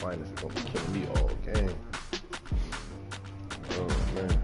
finest is gonna be killing me all game. Oh man.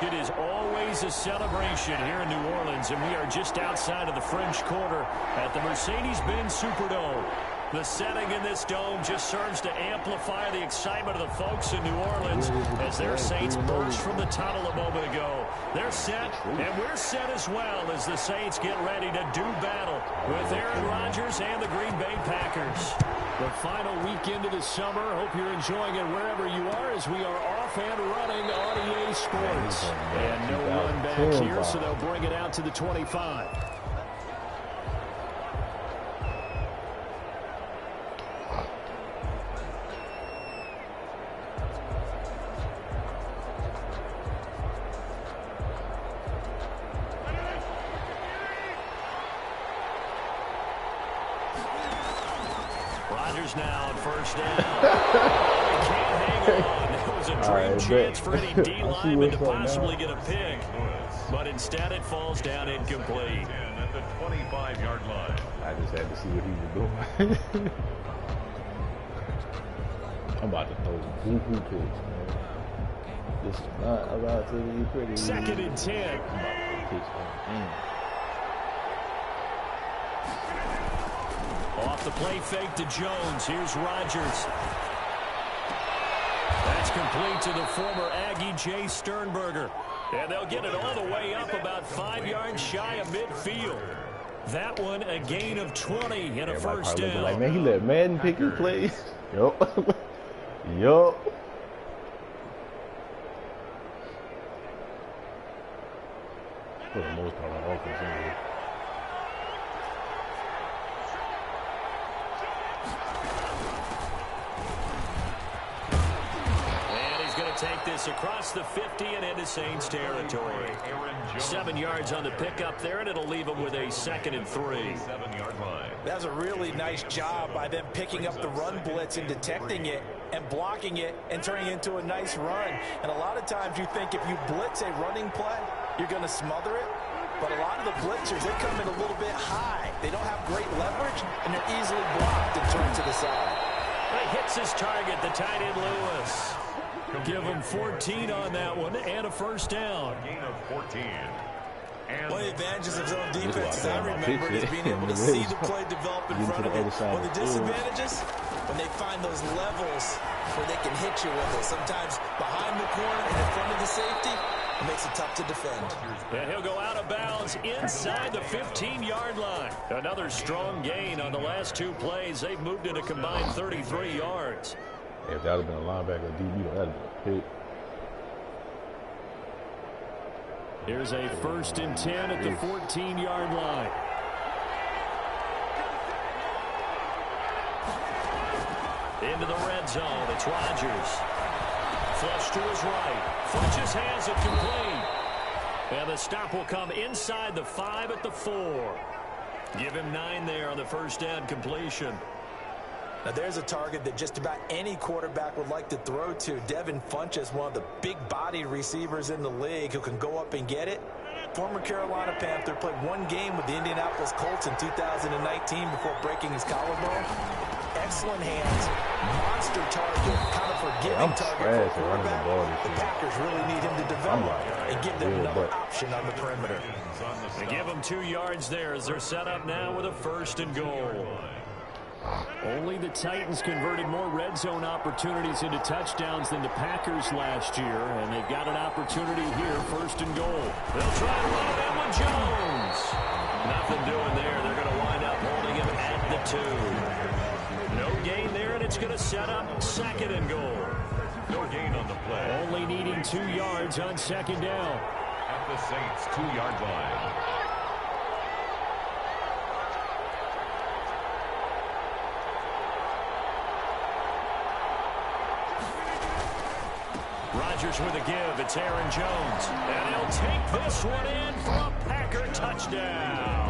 It is always a celebration here in New Orleans, and we are just outside of the French Quarter at the Mercedes-Benz Superdome. The setting in this dome just serves to amplify the excitement of the folks in New Orleans as their Saints burst from the tunnel a moment ago. They're set, and we're set as well as the Saints get ready to do battle with Aaron Rodgers and the Green Bay Packers. The final weekend of the summer. Hope you're enjoying it wherever you are as we are off and running on EA Sports. And no run back here, so they'll bring it out to the 25. Rodgers now on first down. Can't hang on. It was a dream chance for any D lineman to possibly get a pick. But instead it falls down incomplete. At the 25-yard line. I just had to see what he was doing. I'm about to throw boo-boo picks, man. This is not about to be pretty. Second and 10. I'm about to throw picks, man. Off the play fake to Jones. Here's Rodgers. That's complete to the former Aggie Jay Sternberger. And they'll get it all the way up about 5 yards shy of midfield. That one a gain of 20 and a first down. Like, man, he let Madden pick his plays. Yup. Yup. For the most part, on offense anyway. Take this across the 50 and into Saints territory. 7 yards on the pickup there, and it'll leave them with a 2nd and 3. 7-yard line. That's a really nice job by them picking up the run blitz and detecting it and blocking it and turning it into a nice run. And a lot of times you think if you blitz a running play, you're going to smother it. But a lot of the blitzers, they come in a little bit high. They don't have great leverage, and they're easily blocked and turned to the side. He hits his target, the tight end Lewis. Give him 14 on that one and a first down. A gain of 14. And One of the advantages of zone defense, as I remember, is being able to see the play develop in front of you. One of the disadvantages, when they find those levels where they can hit you with it, sometimes behind the corner and in front of the safety, it makes it tough to defend. And he'll go out of bounds inside the 15-yard line. Another strong gain on the last two plays. They've moved in a combined 33 yards. Yeah, if that would have been a linebacker DB, that would have been a pick. Here's a 1st and 10 at the 14-yard line. Into the red zone. It's Rodgers. Flush to his right. Funches hands it complete. And the stop will come inside the 5 at the 4. Give him 9 there on the first down completion. Now there's a target that just about any quarterback would like to throw to. Devin Funches, one of the big-bodied receivers in the league who can go up and get it. Former Carolina Panther, played one game with the Indianapolis Colts in 2019 before breaking his collarbone. Excellent hands, monster target, kind of forgiving target for a quarterback. The Packers really need him to develop and give them another option on the perimeter. They give them 2 yards there as they're set up now with a 1st and goal. Only the Titans converted more red zone opportunities into touchdowns than the Packers last year, and they've got an opportunity here, 1st and goal. They'll try to run it in with Jones. Nothing doing there. They're going to wind up holding him at the 2. No gain there, and it's going to set up 2nd and goal. No gain on the play. Only needing 2 yards on 2nd down. At the Saints' 2-yard line. Rodgers with a give. It's Aaron Jones. And he'll take this one in for a Packer touchdown.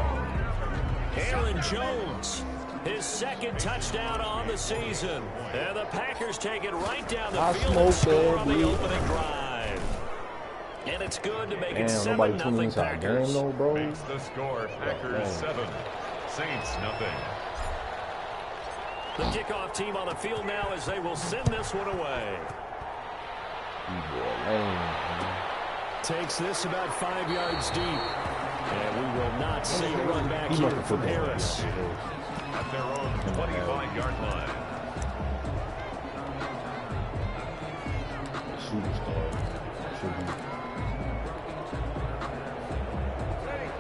Aaron Jones, his 2nd touchdown on the season. And the Packers take it right down the field and score on the opening drive. And it's good to make it 7-0 Packers. Makes the score. Packers 7, Saints nothing. The kickoff team on the field now as they will send this one away. Takes this about 5 yards deep. And we will not see a run back here from Harris. At their own 25-yard line.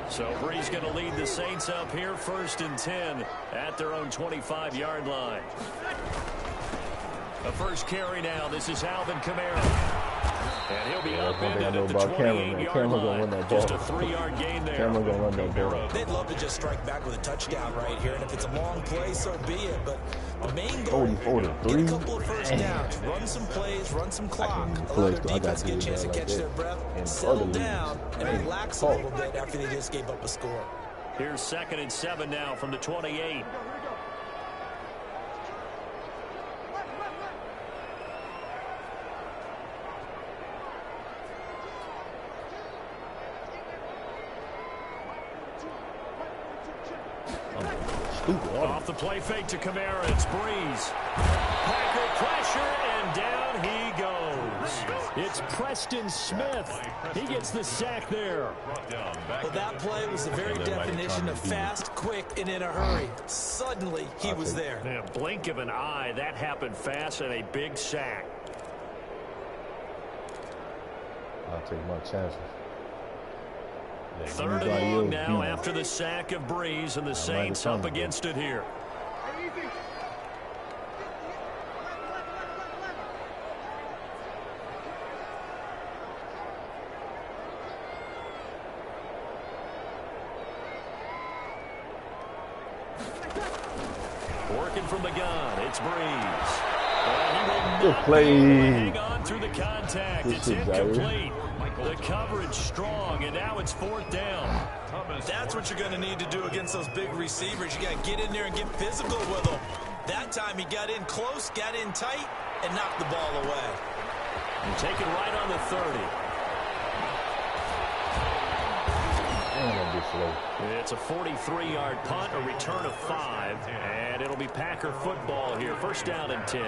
So Brees going to lead the Saints up here, 1st and 10 at their own 25-yard line. The first carry now. This is Alvin Kamara. And he'll be upended at the 28-yard line. Just a 3-yard gain there. Cameron gonna run that ball. They'd love to just strike back with a touchdown right here. And if it's a long play, so be it. But the main goal, get a couple of first downs, run some plays, run some clock. Allow their defense to get a chance to catch their breath, settle down, and relax a little bit after they just gave up a score. Here's 2nd and 7 now from the 28. Off the play fake to Kamara, it's Brees. Packer pressure, and down he goes. It's Preston Smith. He gets the sack there. Well, that play was the very definition of fast, quick, and in a hurry. Suddenly, he was there. In a blink of an eye, that happened fast, and a big sack. I'll take my chances. 3rd and long now after the sack of Brees, and the Saints up against it here. Working from the gun, it's Brees. Good play. Hang on through the contact. It's incomplete. The coverage strong, and now it's 4th down. That's what you're going to need to do against those big receivers. You got to get in there and get physical with them. That time he got in close, got in tight, and knocked the ball away. And take it right on the 30. It's a 43-yard punt, a return of 5, and it'll be Packer football here. 1st down and 10.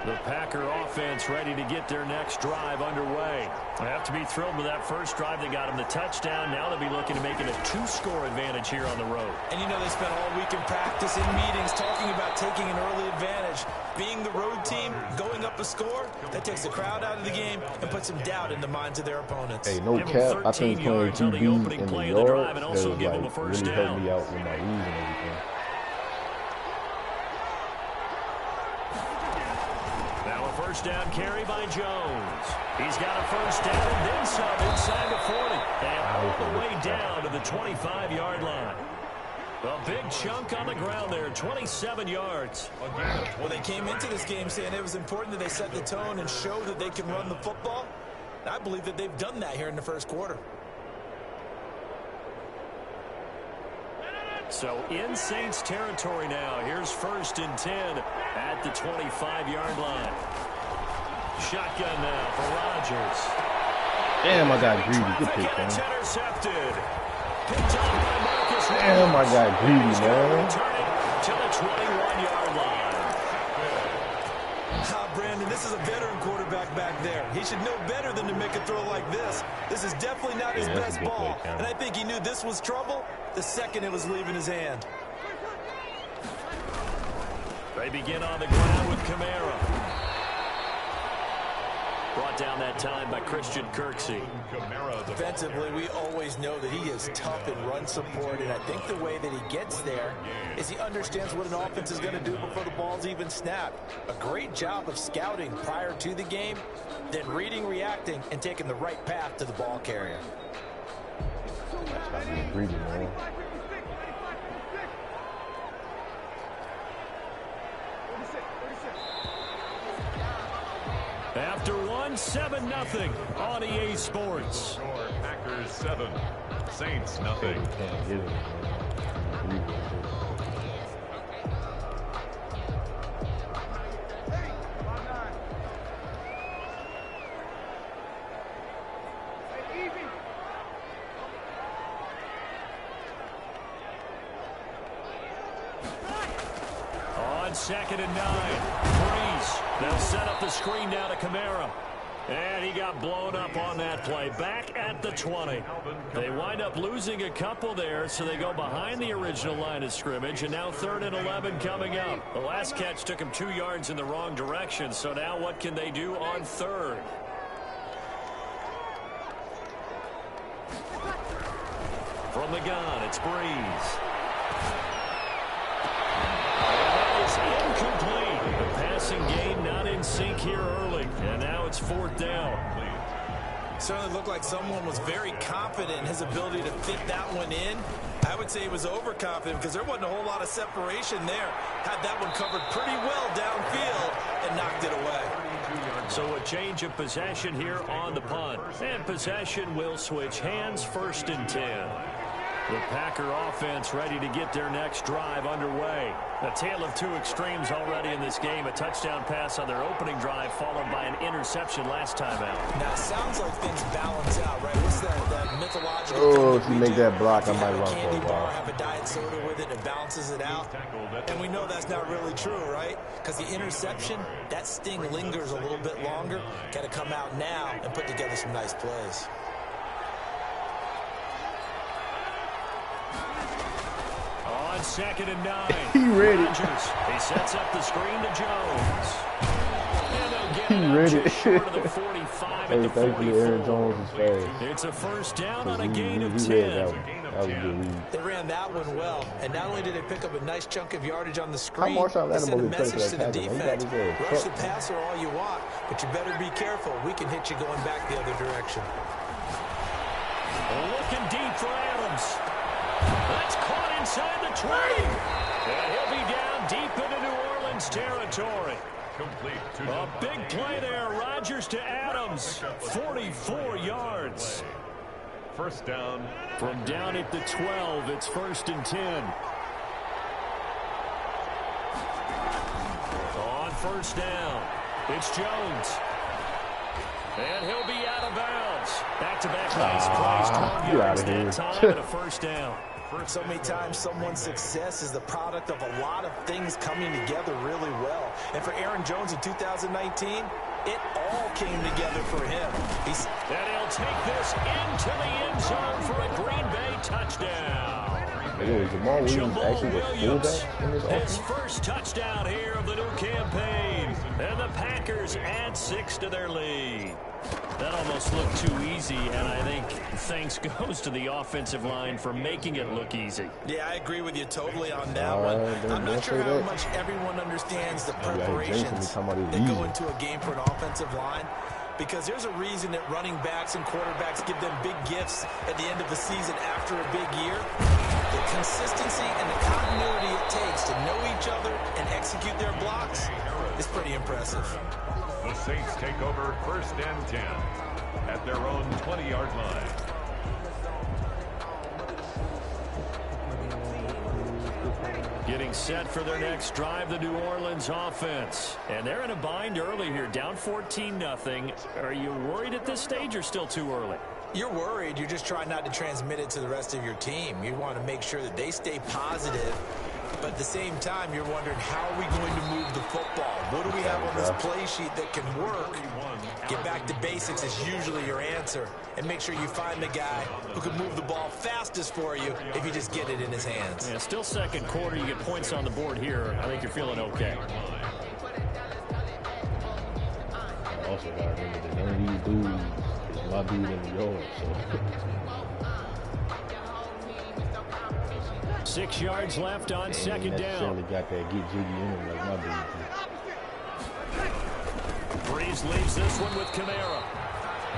The Packer offense ready to get their next drive underway. They have to be thrilled with that first drive. They got them the touchdown. Now they'll be looking to make it a 2-score advantage here on the road. And you know they spent all week in practice, in meetings, talking about taking an early advantage. Being the road team, going up a score, that takes the crowd out of the game and puts some doubt in the minds of their opponents. Hey, no cap. I think playing QB in the yard has like really helped me out with my reads and everything. First down carry by Jones. He's got a first down and then some inside the 40. And all the way down to the 25-yard line. A big chunk on the ground there, 27 yards. Well, they came into this game saying it was important that they set the tone and show that they can run the football. And I believe that they've done that here in the first quarter. So in Saints territory now. Here's 1st and 10 at the 25-yard line. Shotgun now for Rodgers. Damn, I got greedy. Good pick, man. Intercepted. Picked off by Marcus. Damn, I got greedy, man. Returning to the 21-yard line. Brandon, this is a veteran quarterback back there. He should know better than to make a throw like this. This is definitely not his best ball. And I think he knew this was trouble the second it was leaving his hand. They begin on the ground with Kamara. Brought down that time by Christian Kirksey. Defensively, we always know that he is tough in run support, and I think the way that he gets there is he understands what an offense is going to do before the ball's even snapped. A great job of scouting prior to the game, then reading, reacting, and taking the right path to the ball carrier. That's being greedy, man. After 7-0 on EA Sports. Packers 7, Saints nothing. Can't get it, man. On 2nd and 9. Breeze. They'll set up the screen down to Kamara. And he got blown up on that play. Back at the 20. They wind up losing a couple there, so they go behind the original line of scrimmage. And now 3rd and 11 coming up. The last catch took him 2 yards in the wrong direction. So now what can they do on 3rd? From the gun, it's Breeze. Incomplete. The passing game not in sync here early. And now it's 4th down. Certainly looked like someone was very confident in his ability to fit that one in. I would say he was overconfident because there wasn't a whole lot of separation there. Had that one covered pretty well downfield and knocked it away. So a change of possession here on the punt. And possession will switch hands. 1st and 10. The Packer offense ready to get their next drive underway. A tale of two extremes already in this game. A touchdown pass on their opening drive followed by an interception last time out. Now, it sounds like things balance out, right? What's that mythological thing if you make that block, I might run for a candy bar, while. have a diet soda with it, and it balances it out. And we know that's not really true, right? Because the interception, that sting lingers a little bit longer. Got to come out now and put together some nice plays. On 2nd and 9. He ready. Rodgers, he sets up the screen to Jones. And they'll get He it ready. just short of the 45 at the 44. Thankfully, Aaron Jones is fast. It's a 1st down on a gain of He 10. read that one. That was a good read. They ran that one well, and not only did they pick up a nice chunk of yardage on the screen, How Marshawn they sent a Lattimore play for message that to the tackle, man? He got defense. his ass Rush the trucked. passer all you want, but you better be careful. We can hit you going back the other direction. Looking deep for Adams. That's caught inside the 20. And he'll be down deep into New Orleans territory. A big play there. Rodgers to Adams. 44 yards. 1st down. From down at the 12, it's 1st and 10. On 1st down, it's Jones. And he'll be out of bounds. Back-to-back nice plays. 12 yards that time and a 1st down. So many times someone's success is the product of a lot of things coming together really well. And for Aaron Jones in 2019, it all came together for him. And he'll take this into the end zone for a Green Bay touchdown. Jamal Williams, his first touchdown here of the new campaign. And the Packers add 6 to their lead. That almost looked too easy, and I think thanks goes to the offensive line for making it look easy. Yeah, I agree with you totally on that one. I'm not sure how much everyone understands the preparations that go into a game for an offensive line, because there's a reason that running backs and quarterbacks give them big gifts at the end of the season after a big year. The consistency and the continuity it takes to know each other and execute their blocks is pretty impressive. The Saints take over 1st and 10 at their own 20-yard line. Getting set for their next drive, the New Orleans offense. And they're in a bind early here, down 14-0. Are you worried at this stage or still too early? You're worried. You're just trying not to transmit it to the rest of your team. You want to make sure that they stay positive. But at the same time, you're wondering, how are we going to move the football? What do we have on this play sheet that can work? Get back to basics is usually your answer. And make sure you find the guy who can move the ball fastest for you if you just get it in his hands. Yeah, still second quarter. You get points on the board here. I think you're feeling okay. I also got to remember that none of these dudes is my dude in the yard, so... 6 yards left on second down. Got that get jiggy in him like my dude. Breeze leaves this one with Kamara.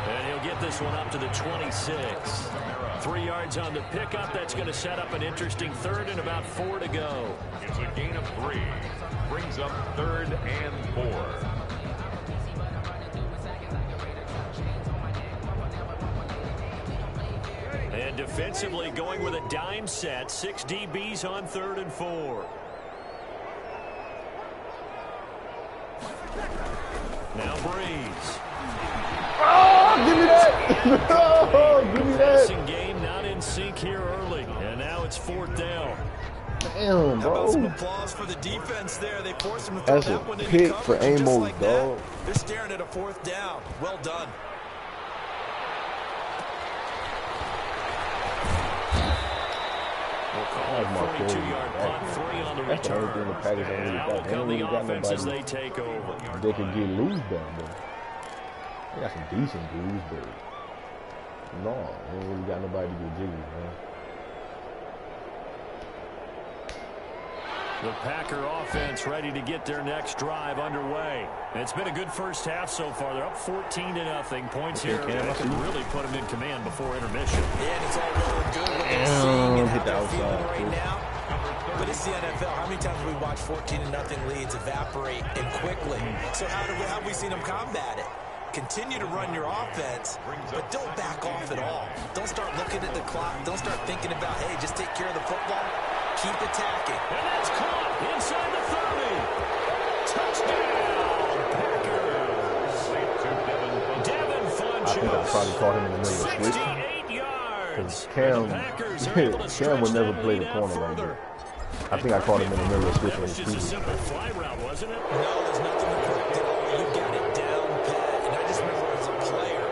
And he'll get this one up to the 26. 3 yards on the pickup. That's going to set up an interesting third and about 4 to go. It's a gain of 3. Brings up 3rd and 4. And defensively going with a dime set. 6 DBs on 3rd and 4. Now Breeze. Oh, give me that! Oh, give me that! Passing game not in sync here early. And now it's 4th down. Damn, How about some bro. applause for the defense there? They forced him to throw that one into Pick coverage. for Just Amos, like dog. that, they're staring at a 4th down. Well done. That's my 42-yard punt, 3 on the That's the only thing the return. Packers don't really Now got. will They come don't really the got offense as nobody they take over. they can get loose back there. They got some decent dudes, but no, they ain't really got nobody to get jiggy, man. The Packer offense ready to get their next drive underway. And it's been a good first half so far. They're up 14-0. Points here that can really put them in command before intermission. Yeah, and it's all well and good what they're seeing and how they're feeling right now. But it's the NFL. How many times have we watched 14-0 leads evaporate and quickly? So how have we seen them combat it? Continue to run your offense, but don't back off at all. Don't start looking at the clock. Don't start thinking about, hey, just take care of the football. Keep attacking. And that's caught inside the 30. Touchdown, Packers. Devin I think I probably caught him in the middle of the switch. 68 yards. Cam would never play the corner like that. I think I caught him in the middle of switching his Just a simple fly route, wasn't it? No, there's nothing to correct at all. You got it down pat. And I just remember as a player,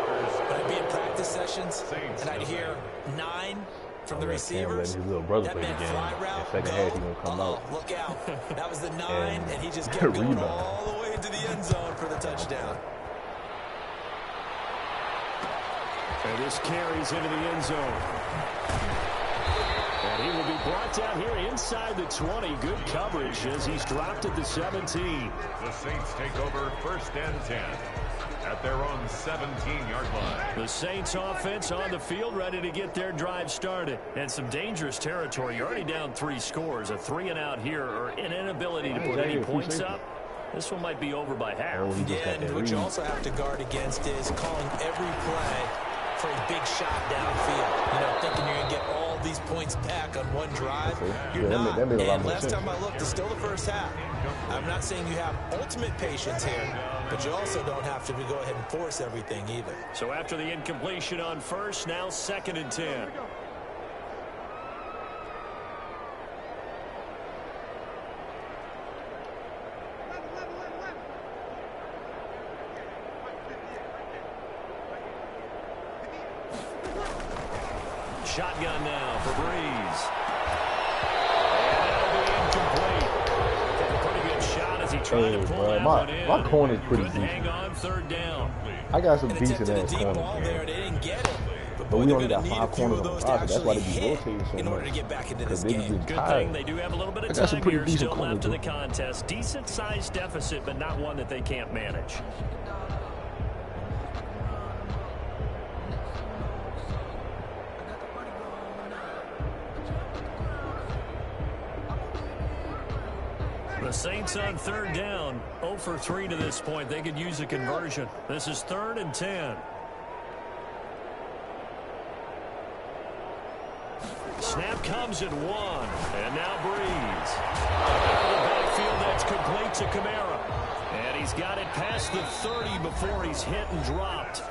when I'd be in practice sessions, and I'd hear 9 from the receivers. His little brother That play the meant game. fly route, Second half, he gonna come out. look out. That was the 9, and he just kept going rebound. all the way into the end zone for the touchdown. And this carries into the end zone. And he will be brought down here inside the 20. Good coverage as he's dropped at the 17. The Saints take over 1st and 10 at their own 17-yard line. The Saints offense on the field ready to get their drive started. And some dangerous territory. You're already down 3 scores. A 3-and-out here or an inability to put any points up. This one might be over by half. And what you also have to guard against is calling every play for a big shot downfield. You know, thinking you're going to get all these points back on one drive. You're not. That made a lot And more last sense. time I looked, it's still the first half. I'm not saying you have ultimate patience here, but you also don't have to go ahead and force everything either. So after the incompletion on first, now 2nd and 10. shotgun now for Breeze. And that'll be incomplete. Took a pretty good shot as he tried to pull that one in. My corner's pretty Couldn't decent. hang on third down. I got some And decent attempted a ass deep corners, ball man. there. They didn't get it. But we they're only gonna got need 5 a few corners of on the those to roster. That's why they actually be hit rotating so in order much. to get back into Because this they be game. getting Good tired. thing they do have a little bit of I got some time pretty here decent still left corners, in the though. contest. Decent sized deficit, but not one that they can't manage. The Saints on third down, 0 for 3 to this point. They could use a conversion. This is 3rd and 10. Snap comes at 1, and now Breeze. Out of the backfield, that's complete to Kamara. And he's got it past the 30 before he's hit and dropped.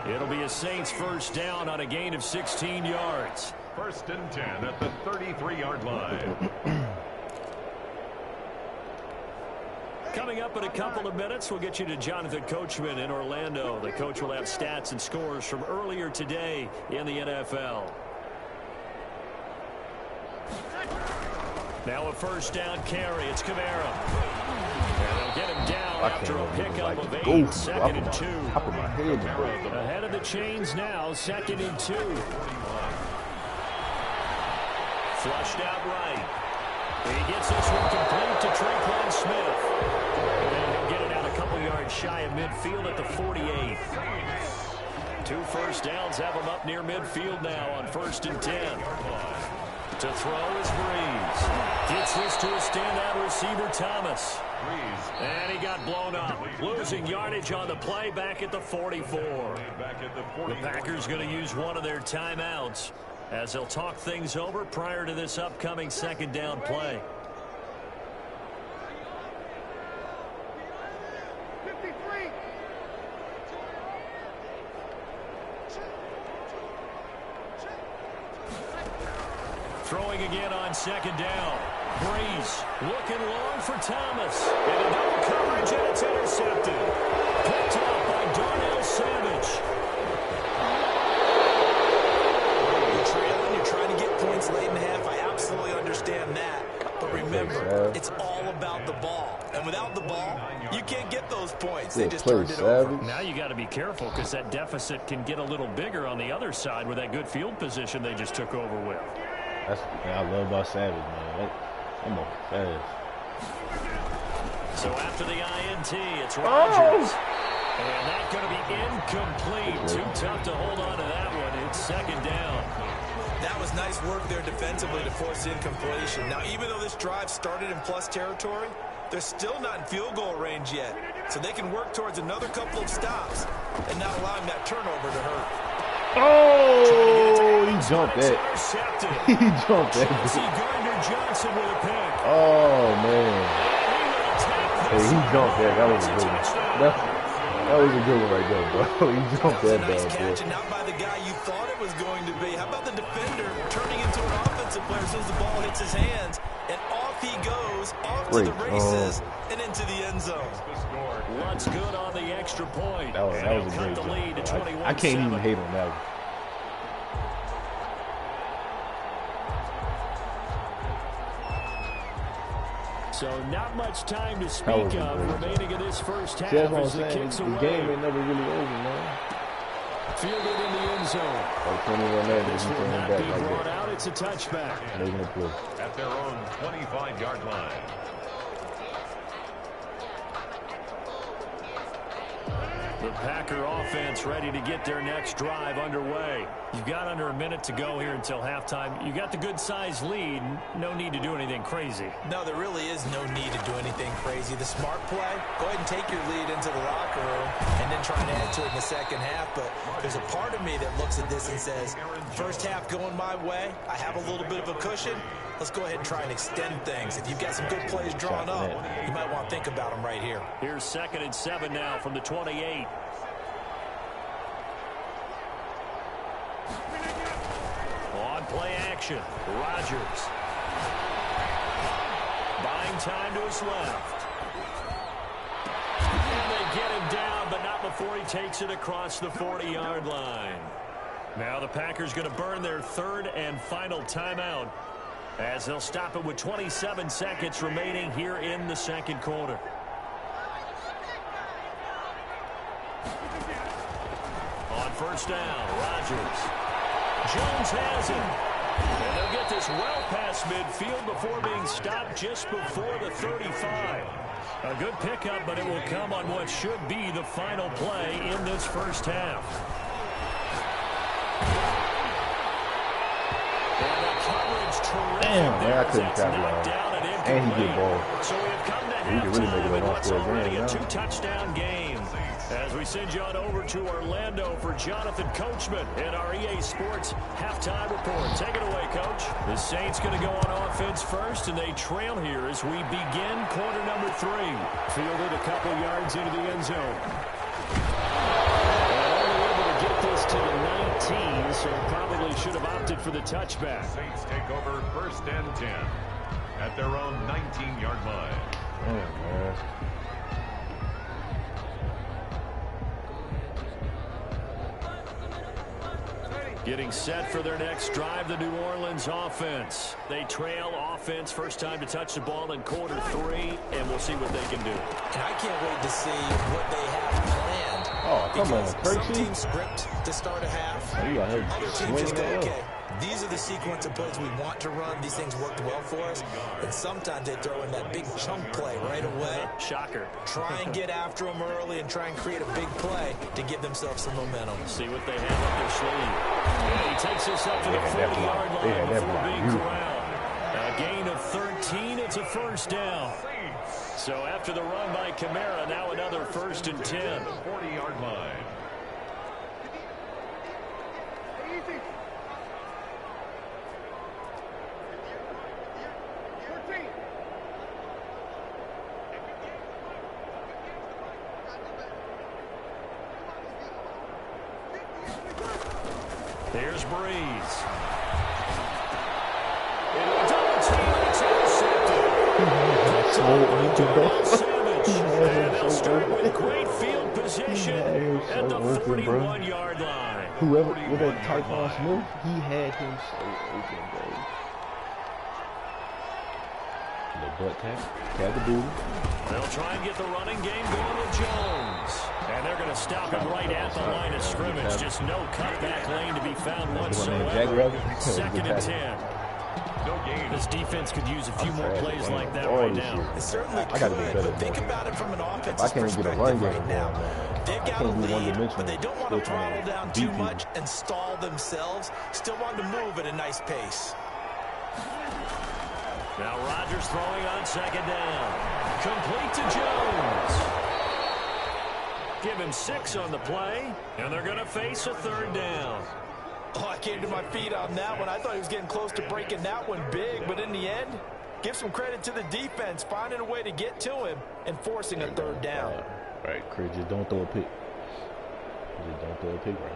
It'll be a Saints first down on a gain of 16 yards. 1st and 10 at the 33-yard line. Coming up in a couple of minutes, we'll get you to Jonathan Coachman in Orlando. The coach will have stats and scores from earlier today in the NFL. Now a first down carry. It's Kamara. And they'll get him down after a pickup of 8, 2nd and 2. Top of my head, bro. Ahead of the chains now, 2nd and 2. Flushed out right. He gets this one complete to Tre'Quan Smith. And he'll get it out a couple yards shy of midfield at the 48. 2 first downs have him up near midfield now on 1st and 10. To throw is Breeze. Gets this to a standout receiver, Thomas. And he got blown up. Losing yardage on the play back at the 44. The Packers going to use one of their timeouts as they'll talk things over prior to this upcoming 2nd down play. Throwing again on 2nd down. Breeze looking long for Thomas. Into double coverage, and it's intercepted. Picked up by Darnell Savage. You're trailing, you're trying to get points late in the half. I absolutely understand that. But remember, it's all about the ball. And without the ball, you can't get those points. They just turned it over. Now you got to be careful because that deficit can get a little bigger on the other side with that good field position they just took over with. That's the thing I love about Savage, man. I'm on fast. So after the INT, it's Rodgers. And that's going to be incomplete. Too tough to hold on to that one. It's 2nd down. That was nice work there defensively to force incompletion. Now, even though this drive started in plus territory, they're still not in field goal range yet. So they can work towards another couple of stops and not allowing that turnover to hurt. Oh, he jumped that. He jumped that. Johnson with a pick. Oh, man. Hey, he jumped that. That was a good one. That was a good one right there, bro. He jumped that nice bad, catch, and not by the guy you thought it was going to be. How about the defender turning into an offensive player as soon as the ball hits his hands, and off he goes, off to the races, and into the end zone. What's good on the extra point? That was a great job. I can't even hate on that one. So not much time to speak of remaining in this first half. That's what I'm as the saying. kicks The away. game ain't never really over, man. Fielded in the end zone. Like 21 minutes, This he will came not back be like brought that. out. It's a touchback. Making a play. At their own 25-yard line. The Packer offense ready to get their next drive underway. You've got under a minute to go here until halftime. You got the good-sized lead. No need to do anything crazy. No, there really is no need to do anything crazy. The smart play, go ahead and take your lead into the locker room and then try and add to it in the second half. But there's a part of me that looks at this and says, first half going my way, I have a little bit of a cushion. Let's go ahead and try and extend things. If you've got some good plays drawn up, you might want to think about them right here. Here's 2nd and 7 now from the 28. On play action, Rodgers. Buying time to his left. And they get him down, but not before he takes it across the 40-yard line. Now the Packers going to burn their third and final timeout as they'll stop it with 27 seconds remaining here in the second quarter. On first down, Rodgers. Jones has it. And they'll get this well past midfield before being stopped just before the 35. A good pickup, but it will come on what should be the final play in this first half. And the coverage terrific. Damn, man, I couldn't That's tackle knocked him. down and And he get incomplete. ball. So we have come to He can really make halftime it in an what's off-field already game a now. two-touchdown game. As we send you on over to Orlando for Jonathan Coachman in our EA Sports halftime report. Take it away, Coach. The Saints going to go on offense first, and they trail here as we begin quarter number 3. Fielded a couple yards into the end zone. And only able to get this to the 19, so probably should have opted for the touchback. Saints take over first and 10 at their own 19-yard line. Damn, man. Getting set for their next drive, the New Orleans offense. They trail offense, first time to touch the ball in quarter 3, and we'll see what they can do. And I can't wait to see what they have planned. Oh, come on, Because some Kirksey. teams script to start a half. Oh, you got him Other teams swinging just go, it up. okay, these are the sequence of plays we want to run. These things worked well for us. And sometimes they throw in that big chunk play right away. Shocker. Try and get after them early and try and create a big play to give themselves some momentum. See what they have up their sleeve. And he takes us up to the They had that 40-yard block. They line had that before block. being Beautiful. corralled. A gain of 13. It's a first down. So after the run by Kamara, now another first and 10. 40-yard line. Here's Breeze. Into a double team, and it's intercepted. Savage. And they'll start with great field position at the 41-yard line. Whoever with that Typhon Smith, he had him so open, bro. The butt tap, had the booty. They'll try and get the running game going with Jones. And they're going to stop him right at the line of scrimmage. Just no cutback lane to be found whatsoever. Second and 10. This defense could use a few more plays like that right now. It certainly I gotta be could, better but think about it from an offensive I can't get a perspective run game right now. man. They've I got a can't be lead, one-dimensional. but they don't want Still to trying throttle down beat too people. much and stall themselves. Still want to move at a nice pace. Now Rodgers throwing on second down. Complete to Jones. Give him 6 on the play, and they're going to face a third down. Oh, I came to my feet on that one. I thought he was getting close to breaking that one big, but in the end, give some credit to the defense, finding a way to get to him and forcing a third down. Right, Chris, just don't throw a pick. Just don't throw a pick right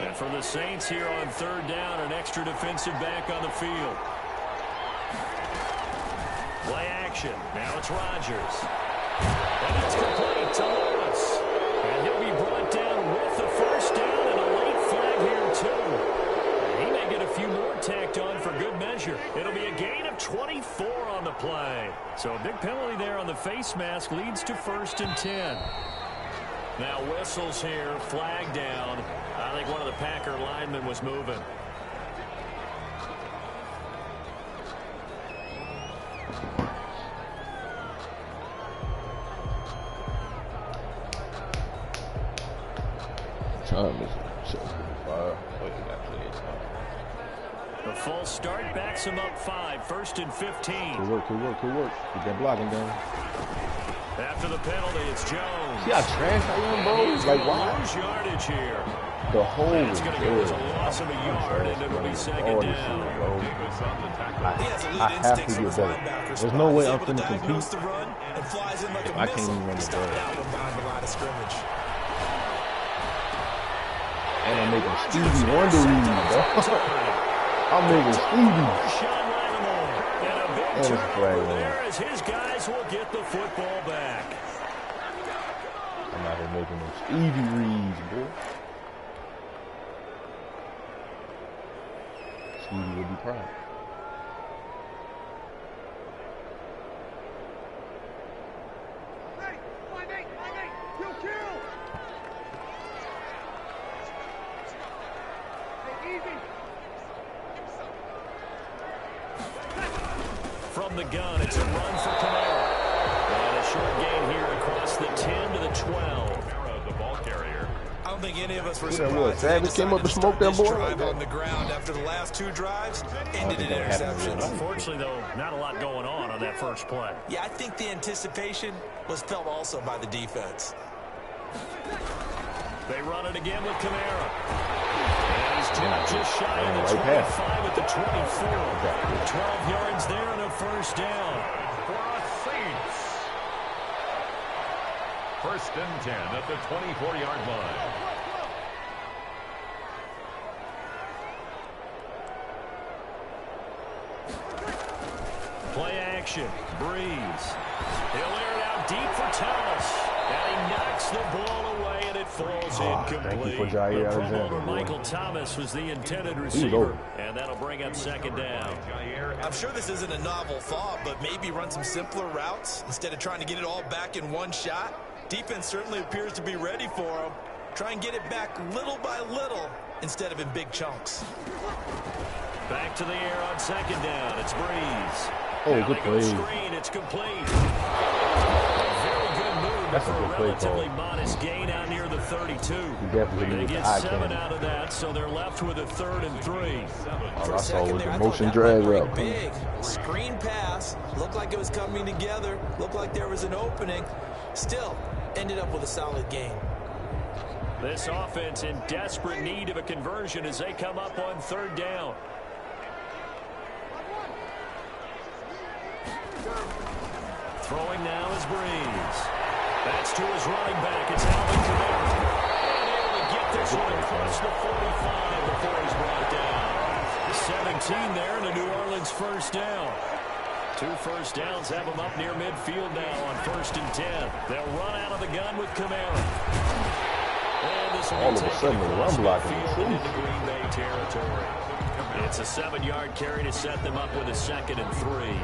here. And for the Saints here on third down, an extra defensive back on the field. Play action. Now it's Rodgers. And it's complete to Lewis. And he'll be brought down with the first down and a late flag here, too. And he may get a few more tacked on for good measure. It'll be a gain of 24 on the play. So a big penalty there on the face mask leads to first and 10. Now whistles here, flag down. I think one of the Packer linemen was moving. Time is 7:45. Oh, you got plenty of time. The false start backs him up 5, first and 15. Good work, good work, good work. Get that blocking done. After the penalty, it's Jones. See how trash I am, bro? He's Like, going to why? lose yardage here. The whole It's is going to go as a good. loss of a yard, and it'll be second down. Davis on the tackle. He has elite I have to instincts from get his better. linebacker There's spot. no way He's I'm able to finna diagnose compete. the run and flies in like a I can't missile even run to the stop ball. that one behind the line of scrimmage. And I'm making Stevie Wonder read, bro. I'm making Stevie. Sean Lattimore. And a big And it's a flag turnover on. there as his guys will get the football back. I'm out here making them Stevie reads, boy. Stevie would be proud. From the gun, it's a run for Camara. And a short gain here across the 10 to the 12. The ball carrier. I don't think any of us were Who that surprised. was? Savage came up and smoked that boy like Drive that. on the ground after the last 2 drives ended in interceptions. Unfortunately, though, not a lot going on that first play. Yeah, I think the anticipation was felt also by the defense. They run it again with Camara. And he's tipped just shy of the 25 at the 24. 12 yards there and a first down. For a Saints. First and 10 at the 24-yard line. Play action. Breeze. He'll air it out deep for Thomas. And he knocks the ball away, and it falls incomplete. Thank you for Jair The Pro Alexander, Bowler boy. Michael Thomas was the intended receiver. And that'll bring up second down. I'm sure this isn't a novel thought, but maybe run some simpler routes instead of trying to get it all back in one shot. Defense certainly appears to be ready for him. Try and get it back little by little instead of in big chunks. Back to the air on second down. It's Breeze. Oh, Now good they go play. screen. It's complete. A very good move. That's a for good play relatively call. modest gain out near the 32. definitely They used the get eye 7 candy. out of that, so they're left with a 3rd and 3. All I saw was the I motion thought that drag might route. break big. Screen pass. Looked like it was coming together. Looked like there was an opening. Still, ended up with a solid gain. This offense in desperate need of a conversion as they come up on 3rd down. Throwing now is Breeze. That's to his running back. It's Alvin Kamara. And able to get this one across the 45 before he's brought down. 17 there and a New Orleans first down. 2 first downs have them up near midfield now on 1st and 10. They'll run out of the gun with Kamara. And this will All be of a taken sudden, the across run blocking midfield is into Green Bay territory. It's a 7-yard carry to set them up with a 2nd and 3.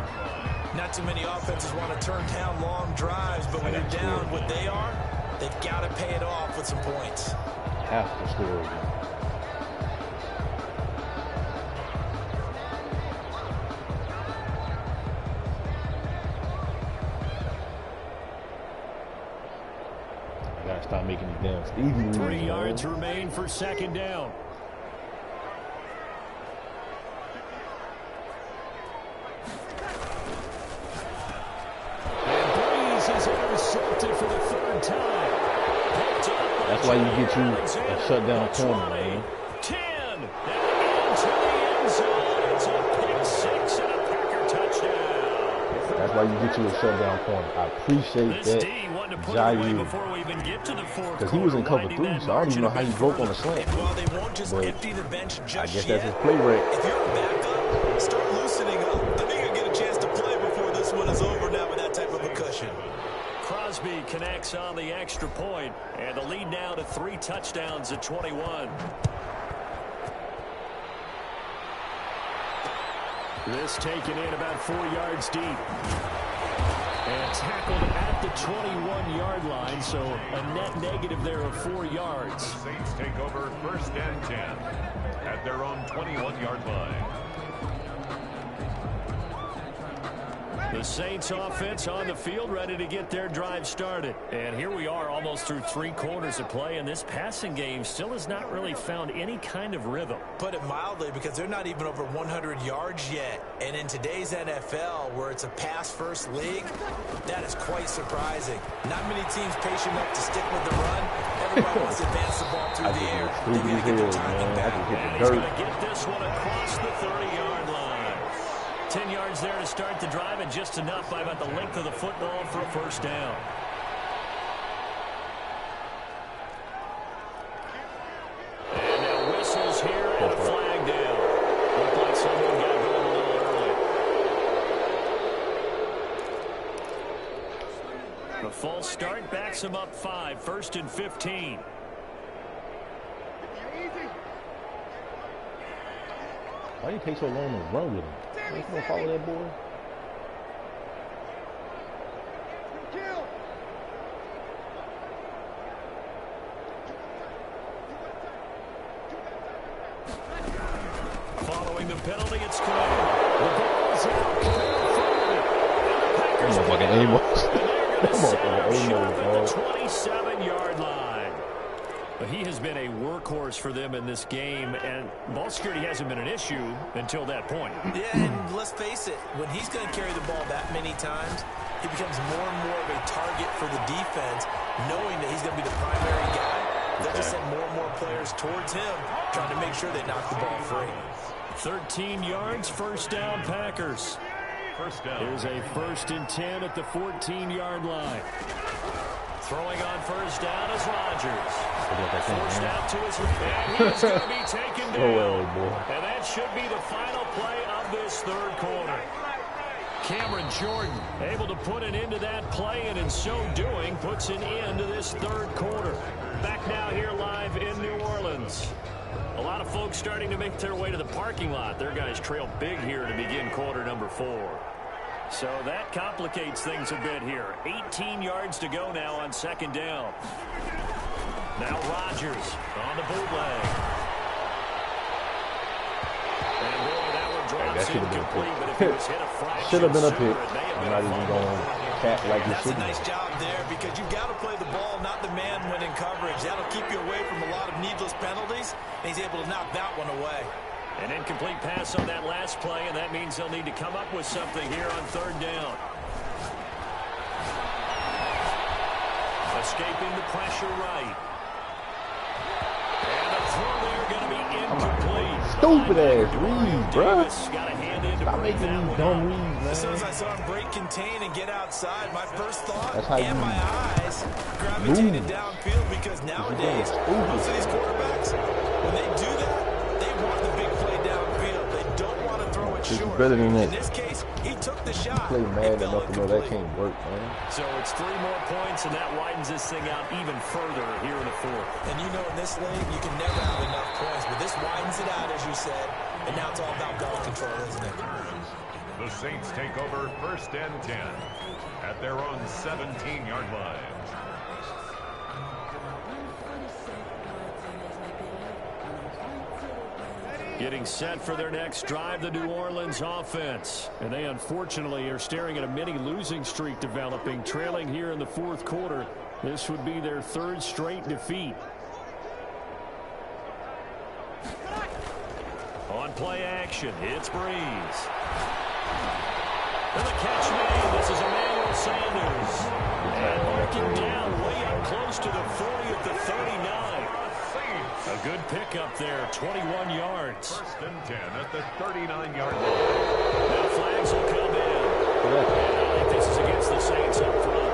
Not too many offenses want to turn down long drives, but when you're down what they are, they've got to pay it off with some points. Half the story. I gotta stop making these damn Stevie moves, 3 man. yards remain for 2nd down. And Breeze is intercepted for the 3rd time. That's why you get you a shutdown corner, man. 10 and into the end zone. It's a pick 6 and a Packer touchdown. That's why you get you a shutdown corner. I appreciate This that, D wanted to put it away Jair, before we even get to the 4th because he was in cover winding 3, that so I don't even know how margin he a broke bit on the further. slant. And while they won't just But empty the bench I just guess yet, that's his play rate. if you're a backup, start loosening up. I think you'll get a chance to play before this one is over now with that type of a cushion. Crosby connects on the extra point, and the lead now to 3 touchdowns at 21. This taken in about 4 yards deep. And tackled at the 21-yard line, so a net negative there of 4 yards. Saints take over 1st and 10 at their own 21-yard line. The Saints offense on the field ready to get their drive started. And here we are almost through 3 quarters of play, and this passing game still has not really found any kind of rhythm. Put it mildly, because they're not even over 100 yards yet. And in today's NFL, where it's a pass-first league, that is quite surprising. Not many teams patient enough to stick with the run. Everybody wants to advance the ball through the air. They've got to get their timing back. And he's going to get this one across the 30-yard line. 10 yards there to start the drive, and just enough by about the length of the football for a first down. And now whistles here and a flag down. Looked like someone got going a little early. The false start backs him up 5, 1st and 15. Why do you take so long to run with him? You gonna follow that boy? Following the penalty, it's Camaro. The ball's out. Packers fucking Amos. That motherfucking 27-yard line. But he has been a workhorse for them in this game, and ball security hasn't been an issue until that point. Yeah, and let's face it, when he's going to carry the ball that many times, he becomes more and more of a target for the defense, knowing that he's going to be the primary guy. They'll just send more and more players towards him, trying to make sure they knock the ball free. 13 yards, first down, Packers. First down. Here's a 1st and 10 at the 14-yard line. Throwing on first down is Rodgers. Forced out to his and he's going to be taken down. And that should be the final play of this third quarter. Cameron Jordan able to put an end to that play, and in so doing puts an end to this third quarter. Back now here live in New Orleans. A lot of folks starting to make their way to the parking lot. Their guys trail big here to begin quarter number 4. So that complicates things a bit here. 18 yards to go now on second down. Now Rodgers on the bootleg. And boy, that one drops incomplete, but if it was hit a fraction should have been a pick. I'm not even going to cat like this. That's a nice job there, because you've got to play the ball, not the man when in coverage. That'll keep you away from a lot of needless penalties, and he's able to knock that one away. An incomplete pass on that last play, and that means they'll need to come up with something here on third down. Escaping the pressure right. And the throw there going to be incomplete. Stupid ass read, bro. Stop making these dumb reads, man. As soon as I saw him break contain and get outside, my first thought and my eyes gravitated downfield, because nowadays, most of these quarterbacks, when they do that, they want the big play downfield. They don't want to throw it short. Better than that. In this case, he took the shot. Play mad enough to know that can't work, man. So it's 3 more points, and that widens this thing out even further here in the fourth. And you know, in this league, you can never have enough points, but this widens it out, as you said, and now it's all about ball control, isn't it? The Saints take over 1st and 10 at their own 17-yard line. Getting set for their next drive, the New Orleans offense. And they unfortunately are staring at a mini losing streak developing, trailing here in the fourth quarter. This would be their 3rd straight defeat. On play action, it's Breeze. And the catch made. This is Emmanuel Sanders. And marking down way up close to the 40 at the 39. A good pickup there, 21 yards. 1st and 10 at the 39-yard line. Now flags will come in. And I think this is against the Saints up front.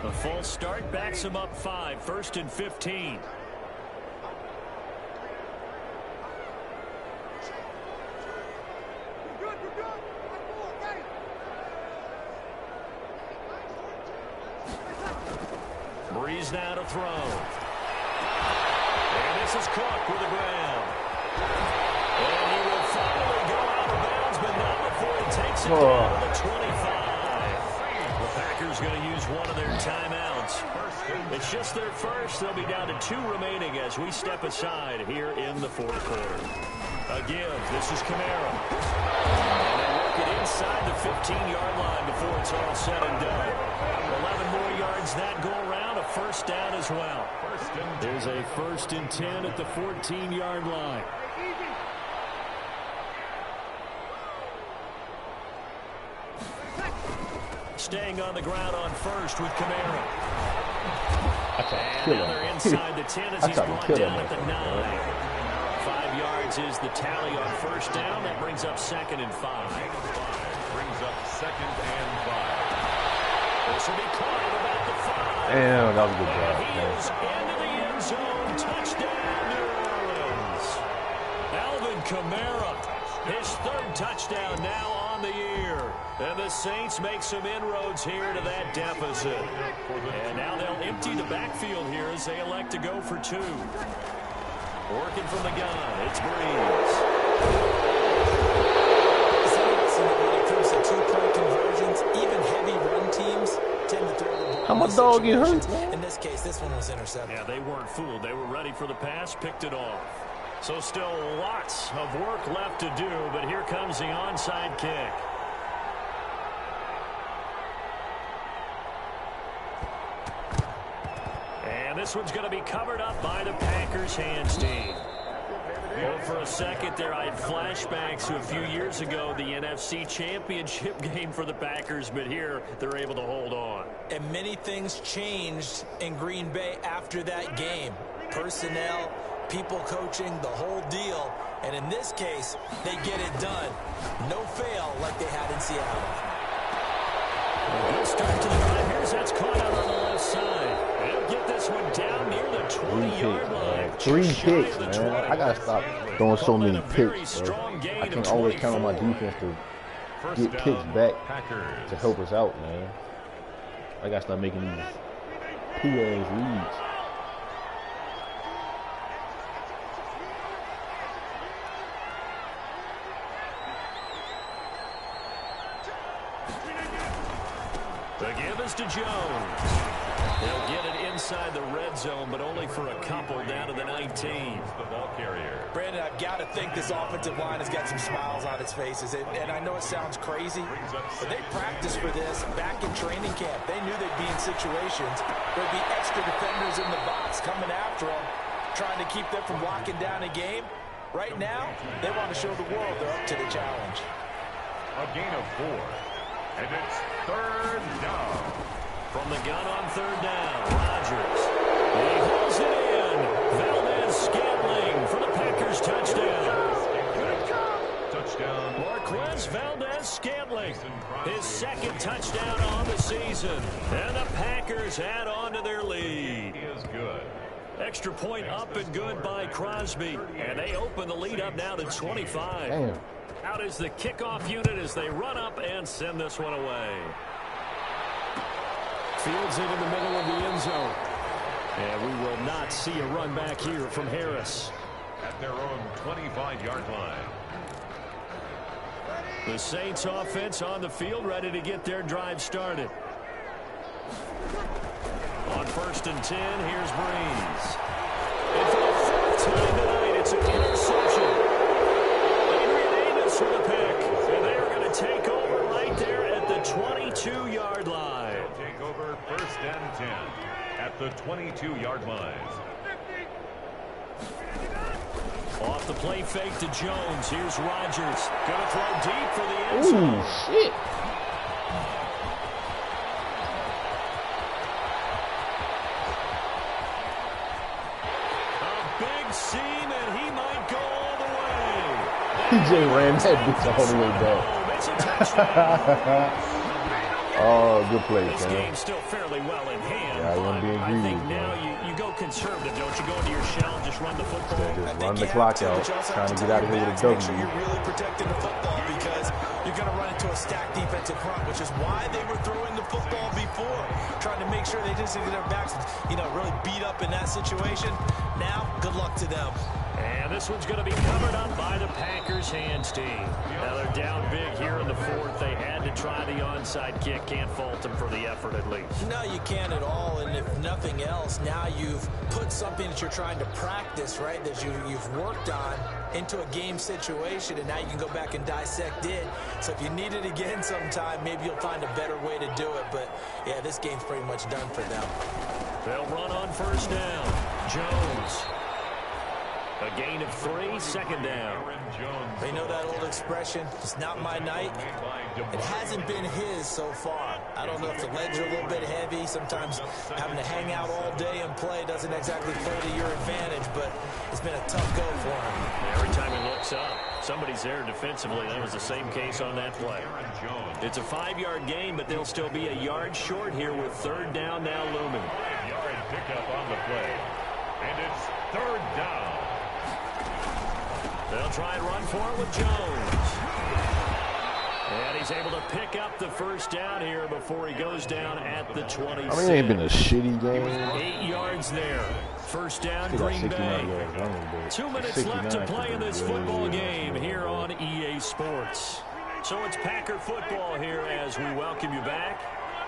A false start backs him up 5, 1st and 15. Breeze now to throw. And this is Cook with the ground. And he will finally go out of bounds, but not before he takes it down to the 25. The Packers going to use one of their timeouts. It's just their first. They'll be down to 2 remaining as we step aside here in the fourth quarter. A give. This is Camaro. And they work it inside the 15-yard line before it's all said and done. 11 more yards that go around. A first down as well. There's a 1st and 10 at the 14-yard line. Staying on the ground on first with Camaro. And now they're inside the 10 as he's brought down at the 9. 5 yards is the tally on first down. That brings up 2nd and 5. Brings up 2nd and 5. This will be caught at about the 5. Damn, that was a good job. He is into the end zone. Touchdown, New Orleans. Alvin Kamara, his 3rd touchdown now on on the year. And the Saints make some inroads here to that deficit. And now they'll empty the backfield here as they elect to go for 2. Working from the gun, it's Breeze. When it comes to two-point conversions, even heavy run teams tend to throw the ball. How my dog get hurt? In this case, this one was intercepted. Yeah, they weren't fooled. They were ready for the pass, picked it off. So still lots of work left to do, but here comes the onside kick. And this one's going to be covered up by the Packers hands team. Well, for a second there, I had flashbacks to a few years ago, the NFC Championship game for the Packers, but here they're able to hold on. And many things changed in Green Bay after that game. Personnel, people coaching, the whole deal. And in this case, they get it done. No fail like they had in Seattle. Good start to the drive. Here's that's caught out on the left side. They'll get this one down near the 20-yard line. 3 picks, man. I got to stop throwing so many picks. I can't always count on my defense to get picks back to help us out, man. I got to start making these poo-ass reads. The give is to Jones. They'll get it inside the red zone, but only for a couple down to the 19. The ball carrier. Brandon, I've got to think this offensive line has got some smiles on its faces. And I know it sounds crazy, but they practiced for this back in training camp. They knew they'd be in situations where there'd be extra defenders in the box coming after them, trying to keep them from locking down a game. Right now, they want to show the world they're up to the challenge. A gain of 4. And it's 3rd down. From the gun on 3rd down, Rodgers. He holds it in. Valdez-Scantling for the Packers touchdown. Touchdown. Marquez Valdez-Scantling, his 2nd touchdown on the season. And the Packers add on to their lead. He is good. Extra point up and good by Crosby. And they open the lead up now to 25. Damn. Out is the kickoff unit as they run up and send this one away. Fields it in the middle of the end zone. And we will not see a run back here from Harris. At their own 25-yard line. The Saints offense on the field, ready to get their drive started. On 1st and 10, here's Breeze. And for the 4th time tonight, it's an interception. For the pick, and they are going to take over right there at the 22-yard line. They'll take over 1st and 10 at the 22-yard line. Off the play fake to Jones. Here's Rodgers. Going to throw deep for the end zone. Ooh, shit. A big seam, and he might go all the way. PJ ran that bitch all the way back. Oh, good play, This man. game's still fairly well in hand, Yeah, I but wasn't being I greedy, think man. now you go conservative, don't you? Go into your shell and just run the football. Just run the clock out, trying to get out of here with a Make sure W. you're really protecting the football because you're going to run into a stacked defensive front, which is why they were throwing the football before, trying to make sure they didn't get their backs, really beat up in that situation. Now, good luck to them. And this one's going to be covered up by the Packers hands team. Now they're down big here in the 4th. They had to try the onside kick. Can't fault them for the effort at least. No, you can't at all. And if nothing else, now you've put something that you're trying to practice, right, that you've worked on into a game situation, and now you can go back and dissect it. So if you need it again sometime, maybe you'll find a better way to do it. But, yeah, this game's pretty much done for them. They'll run on 1st down. Jones. A gain of 3, 2nd down. They know that old expression, it's not my night. It hasn't been his so far. I don't know if the legs are a little bit heavy. Sometimes having to hang out all day and play doesn't exactly play to your advantage, but it's been a tough go for him. Every time he looks up, somebody's there defensively. That was the same case on that play. It's a 5-yard gain, but they'll still be a yard short here with 3rd down now looming. 5-yard pickup on the play. And it's 3rd down. They'll try and run for it with Jones. And he's able to pick up the first down here before he goes down at the 26. I mean, it ain't been a shitty game. 8 yards there. First down, Green Bay. 2 minutes left to play in this football game here on EA Sports. So it's Packer football here as we welcome you back.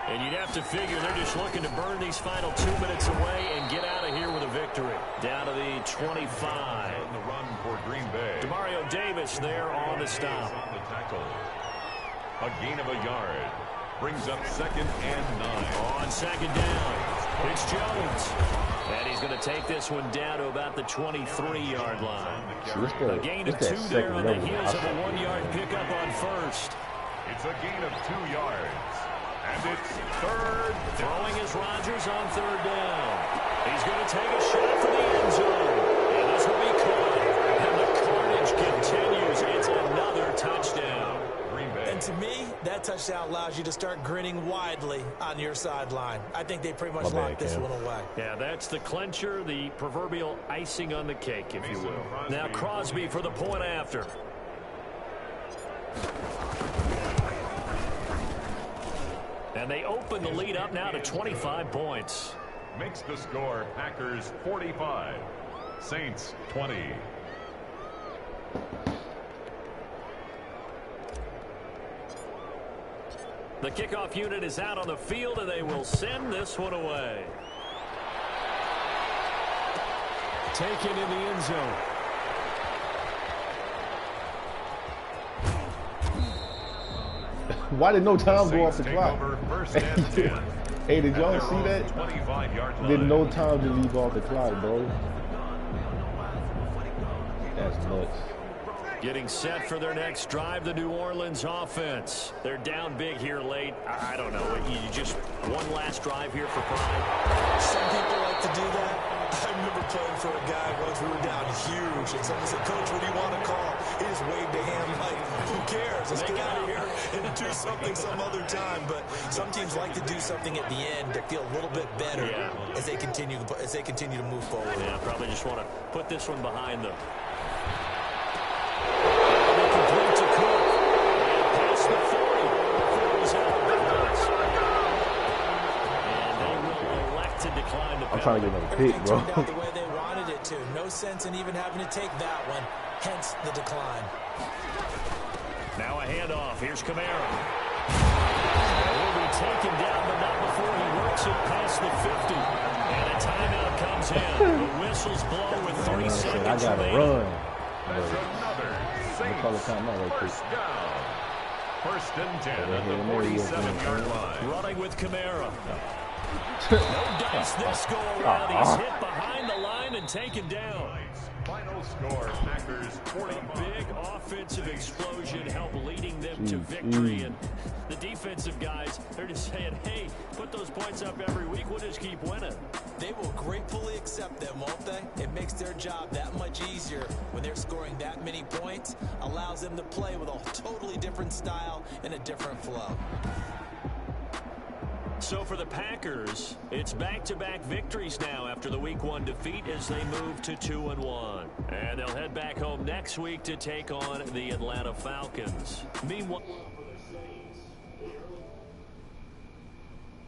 And you'd have to figure they're just looking to burn these final 2 minutes away and get out of here with a victory. Down to the 25. On the run for Green Bay. Demario Davis there on the stop. On the tackle. A gain of a yard. Brings up 2nd and 9. On 2nd down, it's Jones. And he's going to take this one down to about the 23-yard line. A gain of 2 there on the heels of a 1-yard pickup on first. It's a gain of 2 yards. And it's 3rd. Throwing is Rodgers on 3rd down. He's going to take a shot for the end zone. And this will be caught. And the carnage continues. It's another touchdown. And to me, that touchdown allows you to start grinning widely on your sideline. I think they pretty much locked this one away. Yeah, that's the clincher, the proverbial icing on the cake, if you will. Now Crosby for the point after. And they open the lead up now to 25 points. Makes the score Packers 45. Saints 20. The kickoff unit is out on the field, and they will send this one away. Taken in the end zone. Why did no time go off the clock? First and 10. Hey, did y'all see that? 25-yard line. Did no time to leave off the clock, bro. That's nuts. Getting set for their next drive, the New Orleans offense. They're down big here late. I don't know. You just one last drive here for pride. Some people like to do that. I remember playing for a guy once. We were down huge, and someone said, "Coach, what do you want to call?" He just waved a hand like, "Who cares? Let's get out of here and do something some other time." But some teams like to do something at the end to feel a little bit better as they continue to move forward. Yeah, probably just want to put this one behind them. I'm trying to get another pick, bro. Turned out the way they wanted it to. No sense in even having to take that one. Hence the decline. Now a handoff. Here's Kamara. It will be taken down, but not before he works it past the 50. And a timeout comes in. The whistles blow with 3 seconds I gotta remaining. run. That's another Saints first down. 1st and 10 at the 47-yard line. Running with Kamara. No dice this go around. He's hit behind the line and taken down. Final score, Packers 40. Big offensive explosion helped leading them to victory. And the defensive guys, they're just saying, hey, put those points up every week. We'll just keep winning. They will gratefully accept them, won't they? It makes their job that much easier when they're scoring that many points. Allows them to play with a totally different style and a different flow. So for the Packers, it's back-to-back victories now after the Week 1 defeat as they move to 2-1. And they'll head back home next week to take on the Atlanta Falcons. Meanwhile...